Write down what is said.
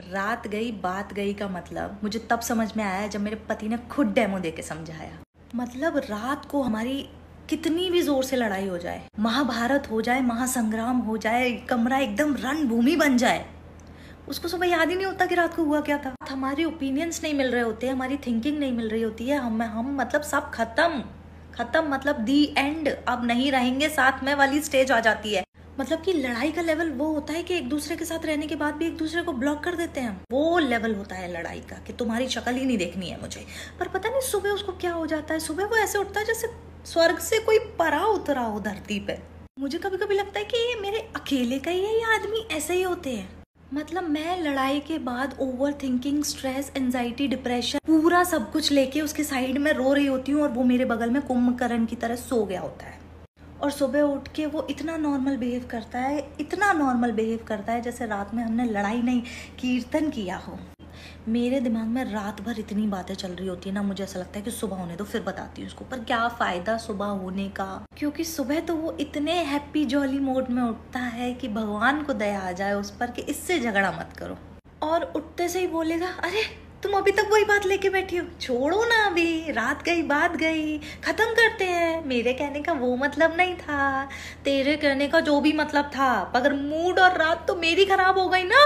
रात गई बात गई का मतलब मुझे तब समझ में आया जब मेरे पति ने खुद डेमो दे के समझाया। मतलब रात को हमारी कितनी भी जोर से लड़ाई हो जाए, महाभारत हो जाए, महासंग्राम हो जाए, कमरा एकदम रणभूमि बन जाए, उसको सुबह याद ही नहीं होता कि रात को हुआ क्या था। हमारे ओपिनियंस नहीं मिल रहे होते, हमारी थिंकिंग नहीं मिल रही होती है, हम मतलब सब खत्म मतलब दी एंड, अब नहीं रहेंगे साथ में वाली स्टेज आ जाती है। मतलब कि लड़ाई का लेवल वो होता है कि एक दूसरे के साथ रहने के बाद भी एक दूसरे को ब्लॉक कर देते हैं। वो लेवल होता है लड़ाई का कि तुम्हारी शक्ल ही नहीं देखनी है मुझे। पर पता नहीं सुबह उसको क्या हो जाता है, सुबह वो ऐसे उठता है जैसे स्वर्ग से कोई परा उतरा हो धरती पे। मुझे कभी कभी लगता है कि ये मेरे अकेले का ही है, ये आदमी ऐसे ही होते हैं। मतलब मैं लड़ाई के बाद over thinking, stress, anxiety, depression, पूरा सब कुछ लेके उसके साइड में रो रही होती हूँ और वो मेरे बगल में कुंभकर्ण की तरह सो गया होता है। और सुबह उठ के वो इतना नॉर्मल बिहेव करता है, इतना नॉर्मल बिहेव करता है जैसे रात में हमने लड़ाई नहीं, कीर्तन किया हो। मेरे दिमाग में रात भर इतनी बातें चल रही होती है ना, मुझे ऐसा लगता है कि सुबह होने दो फिर बताती हूँ उसको। पर क्या फ़ायदा सुबह होने का, क्योंकि सुबह तो वो इतने हैप्पी जॉली मोड में उठता है कि भगवान को दया आ जाए उस पर कि इससे झगड़ा मत करो। और उठते से ही बोलेगा, अरे तुम अभी तक वही बात लेके बैठी हो, छोड़ो ना, अभी रात गई बात गई, खत्म करते हैं। मेरे कहने का वो मतलब नहीं था, तेरे कहने का जो भी मतलब था, मगर मूड और रात तो मेरी खराब हो गई ना।